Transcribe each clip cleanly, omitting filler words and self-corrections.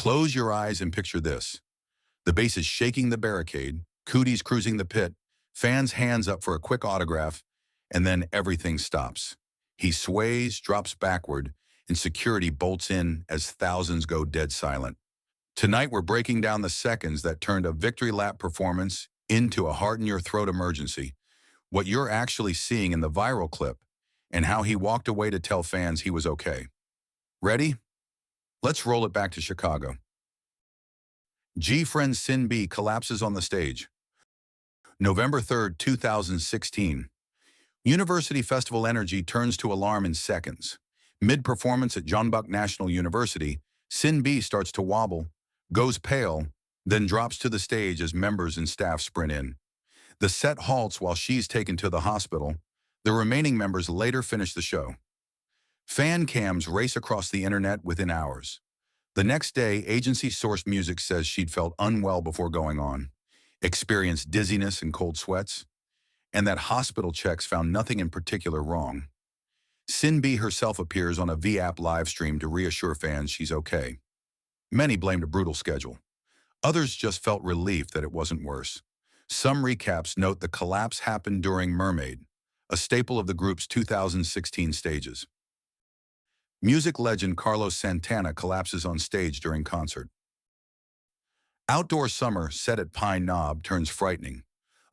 Close your eyes and picture this. The bass is shaking the barricade, Cudi's cruising the pit, fans hands up for a quick autograph, and then everything stops. He sways, drops backward, and security bolts in as thousands go dead silent. Tonight we're breaking down the seconds that turned a victory lap performance into a heart-in-your-throat emergency, what you're actually seeing in the viral clip, and how he walked away to tell fans he was okay. Ready? Let's roll it back to Chicago. Gfriend Sinb collapses on the stage. November 3, 2016. University Festival energy turns to alarm in seconds. Mid-performance at Jeonbuk National University, Sinb starts to wobble, goes pale, then drops to the stage as members and staff sprint in. The set halts while she's taken to the hospital. The remaining members later finish the show. Fan cams race across the internet within hours. The next day, agency-sourced music says she'd felt unwell before going on, experienced dizziness and cold sweats, and that hospital checks found nothing in particular wrong. Sinb herself appears on a V-app livestream to reassure fans she's okay. Many blamed a brutal schedule. Others just felt relief that it wasn't worse. Some recaps note the collapse happened during Mermaid, a staple of the group's 2016 stages. Music legend Carlos Santana collapses on stage during concert. Outdoor Summer set at Pine Knob turns frightening.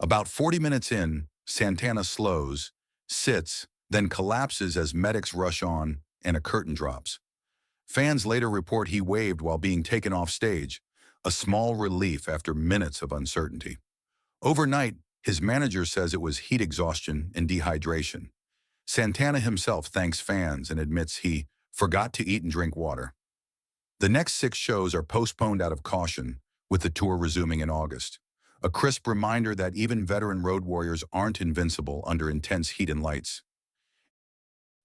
About 40 minutes in, Santana slows, sits, then collapses as medics rush on and a curtain drops. Fans later report he waved while being taken off stage, a small relief after minutes of uncertainty. Overnight, his manager says it was heat exhaustion and dehydration. Santana himself thanks fans and admits he forgot to eat and drink water. The next 6 shows are postponed out of caution, with the tour resuming in August. A crisp reminder that even veteran road warriors aren't invincible under intense heat and lights.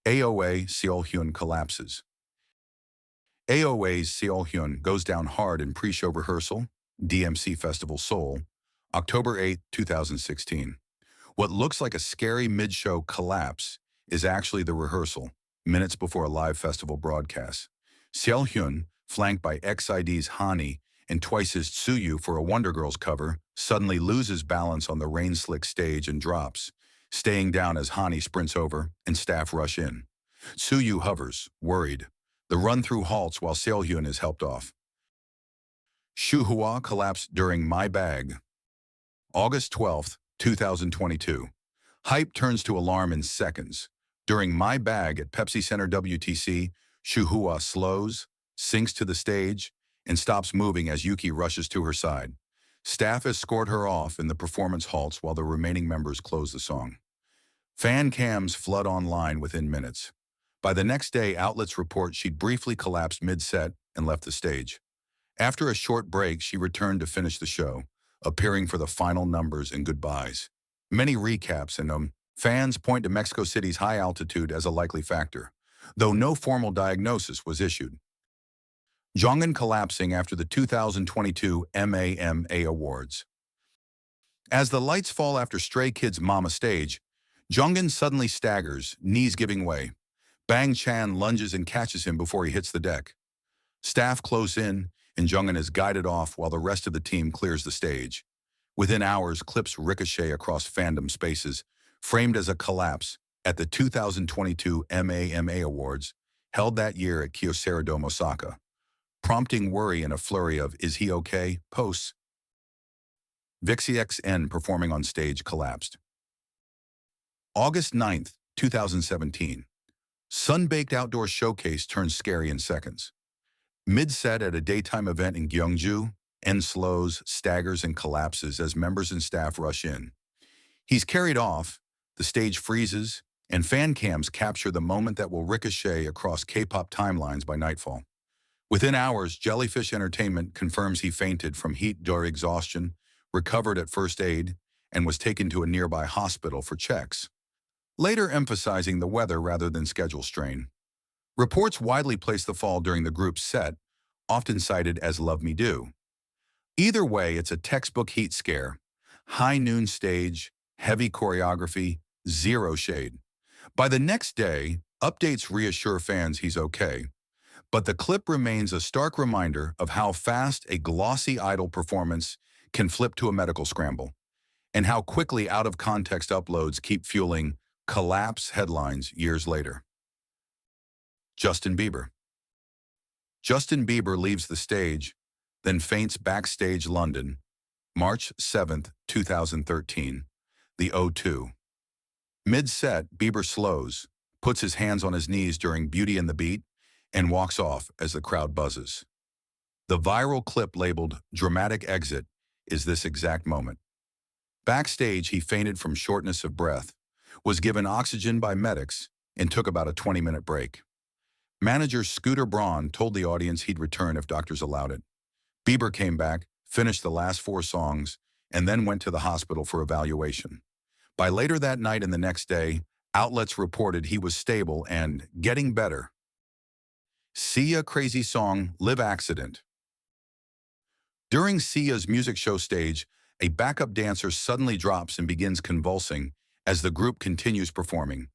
AOA Seolhyun collapses. AOA's Seolhyun goes down hard in pre-show rehearsal, DMC Festival Seoul, October 8, 2016. What looks like a scary mid-show collapse is actually the rehearsal, minutes before a live festival broadcast. Seolhyun, flanked by XID's Hani and Twice's Tsuyu for a Wonder Girls cover, suddenly loses balance on the rain-slick stage and drops, staying down as Hani sprints over and staff rush in. Tsuyu hovers, worried. The run-through halts while Seolhyun is helped off. Shuhua collapsed during My Bag. August 12, 2022. Hype turns to alarm in seconds. During My Bag at Pepsi Center WTC, Shuhua slows, sinks to the stage, and stops moving as Yuki rushes to her side. Staff escort her off and the performance halts while the remaining members close the song. Fan cams flood online within minutes. By the next day, outlets report she'd briefly collapsed mid-set and left the stage. After a short break, she returned to finish the show, appearing for the final numbers and goodbyes. Many recaps in them. Fans point to Mexico City's high altitude as a likely factor, though no formal diagnosis was issued. Jeongin collapsing after the 2022 MAMA Awards. As the lights fall after Stray Kids' Mama stage, Jeongin suddenly staggers, knees giving way. Bang Chan lunges and catches him before he hits the deck. Staff close in, and Jeongin is guided off while the rest of the team clears the stage. Within hours, clips ricochet across fandom spaces, framed as a collapse at the 2022 MAMA Awards, held that year at Kyocera Dome, Osaka, prompting worry and a flurry of "Is he okay?" posts. Vixx N performing on stage collapsed. August 9, 2017. Sun-baked outdoor showcase turns scary in seconds. Mid-set at a daytime event in Gyeongju, N slows, staggers, and collapses as members and staff rush in. He's carried off, the stage freezes, and fan cams capture the moment that will ricochet across K-pop timelines by nightfall. Within hours, Jellyfish Entertainment confirms he fainted from heat or exhaustion, recovered at first aid, and was taken to a nearby hospital for checks, later emphasizing the weather rather than schedule strain. Reports widely place the fall during the group's set, often cited as Love Me Do. Either way, it's a textbook heat scare. High noon stage, heavy choreography, zero shade. By the next day, updates reassure fans he's okay, But the clip remains a stark reminder of how fast a glossy idol performance can flip to a medical scramble, and how quickly out-of-context uploads keep fueling collapse headlines years later. Justin Bieber. Justin Bieber leaves the stage, then faints backstage London, March 7, 2013, the O2. Mid-set, Bieber slows, puts his hands on his knees during Beauty and the Beat, and walks off as the crowd buzzes. The viral clip labeled "Dramatic Exit" is this exact moment. Backstage, he fainted from shortness of breath, was given oxygen by medics, and took about a 20-minute break. Manager Scooter Braun told the audience he'd return if doctors allowed it. Bieber came back, finished the last 4 songs, and then went to the hospital for evaluation. By later that night and the next day, outlets reported he was stable and getting better. SeeYa crazy song, Live Accident. During SeeYa's music show stage, a backup dancer suddenly drops and begins convulsing as the group continues performing.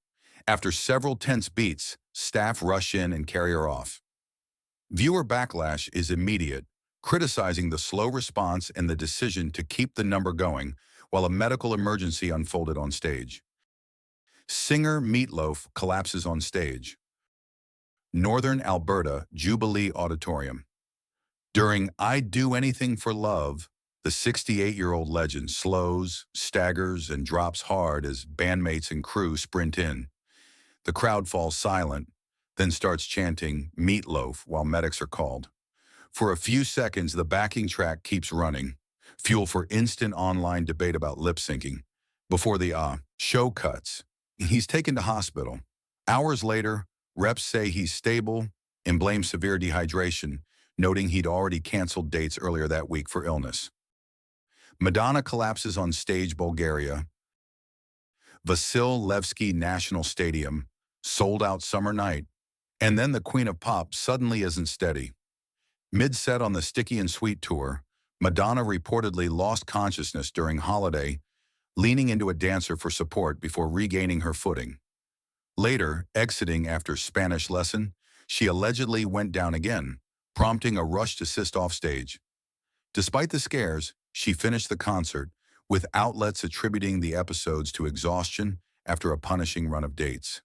After several tense beats, staff rush in and carry her off. Viewer backlash is immediate, criticizing the slow response and the decision to keep the number going while a medical emergency unfolded on stage. Singer Loaf collapses on stage. Northern Alberta Jubilee Auditorium. During "I'd Do Anything for Love," the 68-year-old legend slows, staggers, and drops hard as bandmates and crew sprint in. The crowd falls silent, then starts chanting "Meatloaf" while medics are called. For a few seconds, the backing track keeps running, fuel for instant online debate about lip-syncing, before the show cuts. He's taken to hospital. Hours later, reps say he's stable and blame severe dehydration, noting he'd already canceled dates earlier that week for illness. Madonna collapses on stage, Bulgaria. Vasil Levski National Stadium, sold-out summer night. And then the Queen of Pop suddenly isn't steady. Mid-set on the Sticky and Sweet tour, Madonna reportedly lost consciousness during Holiday, leaning into a dancer for support before regaining her footing. Later, exiting after Spanish lesson, she allegedly went down again, prompting a rushed assist offstage. Despite the scares, she finished the concert, with outlets attributing the episodes to exhaustion after a punishing run of dates.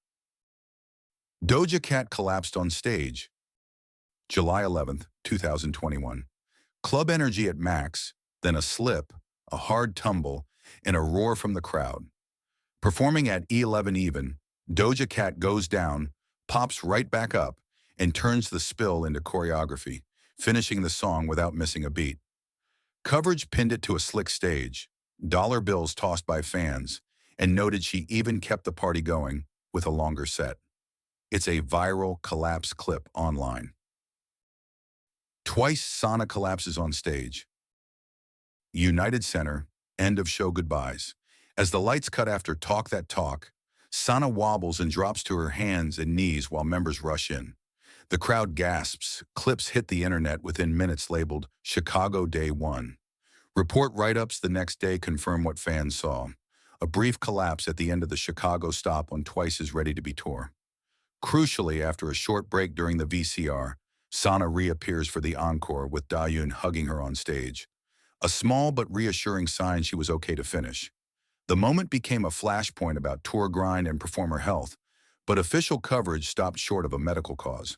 Doja Cat collapsed on stage. July 11, 2021. Club energy at max, then a slip, a hard tumble, and a roar from the crowd. Performing at E11 even, Doja Cat goes down, pops right back up, and turns the spill into choreography, finishing the song without missing a beat. Coverage pinned it to a slick stage, dollar bills tossed by fans, and noted she even kept the party going with a longer set. It's a viral collapse clip online. Twice Sana collapses on stage. United Center, end of show goodbyes. As the lights cut after Talk That Talk, Sana wobbles and drops to her hands and knees while members rush in. The crowd gasps, clips hit the internet within minutes labeled Chicago Day 1. Report write-ups the next day confirm what fans saw. A brief collapse at the end of the Chicago stop on Twice's Ready to Be tour. Crucially, after a short break during the VCR, Sana reappears for the encore with Dahyun hugging her on stage. A small but reassuring sign she was okay to finish. The moment became a flashpoint about tour grind and performer health, but official coverage stopped short of a medical cause.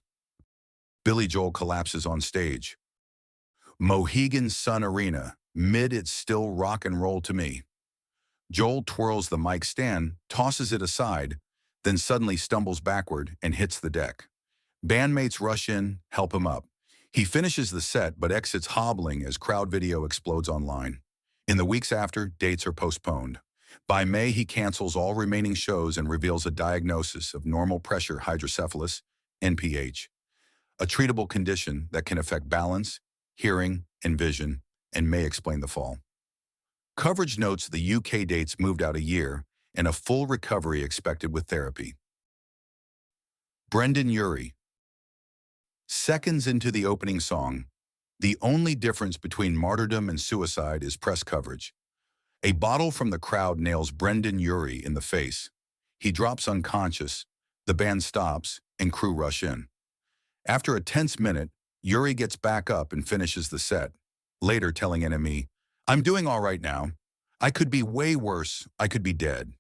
Billy Joel collapses on stage. Mohegan Sun Arena, mid it's still rock and roll to me. Joel twirls the mic stand, tosses it aside, then suddenly stumbles backward and hits the deck. Bandmates rush in, help him up. He finishes the set but exits hobbling as crowd video explodes online. In the weeks after, dates are postponed. By May, he cancels all remaining shows and reveals a diagnosis of normal pressure hydrocephalus, NPH, a treatable condition that can affect balance, hearing, and vision, and may explain the fall. Coverage notes the UK dates moved out a year and a full recovery expected with therapy. Brendon Urie. Seconds into the opening song, the only difference between martyrdom and suicide is press coverage. A bottle from the crowd nails Brendon Urie in the face. He drops unconscious, the band stops, and crew rush in. After a tense minute, Urie gets back up and finishes the set, later telling NME, "I'm doing all right now. I could be way worse. I could be dead."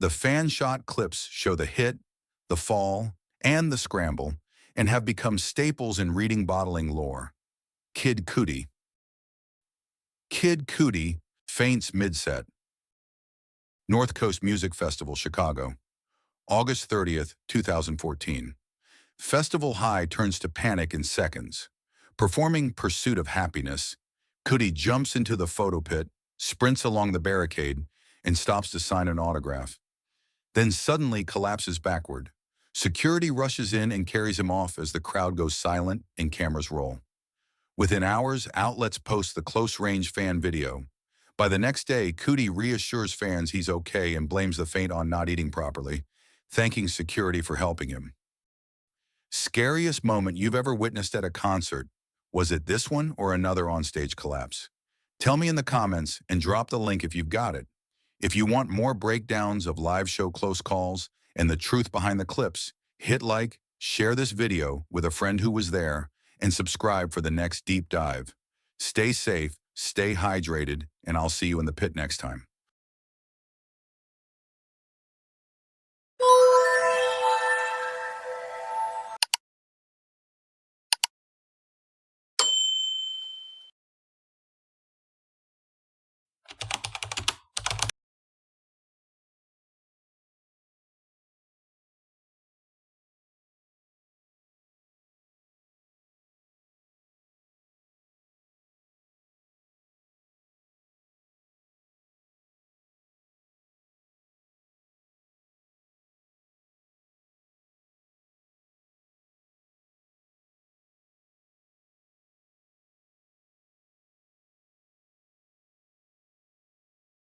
The fan-shot clips show the hit, the fall, and the scramble, and have become staples in reading bottling lore. Kid Cudi. Kid Cudi faints mid-set. North Coast Music Festival, Chicago. August 30th, 2014. Festival high turns to panic in seconds. Performing Pursuit of Happiness, Cudi jumps into the photo pit, sprints along the barricade, and stops to sign an autograph. Then suddenly collapses backward. Security rushes in and carries him off as the crowd goes silent and cameras roll. Within hours, outlets post the close-range fan video. By the next day, Cudi reassures fans he's okay and blames the faint on not eating properly, thanking security for helping him. Scariest moment you've ever witnessed at a concert? Was it this one or another onstage collapse? Tell me in the comments and drop the link if you've got it. If you want more breakdowns of live show close calls and the truth behind the clips, hit like, share this video with a friend who was there, and subscribe for the next deep dive. Stay safe, stay hydrated, and I'll see you in the pit next time.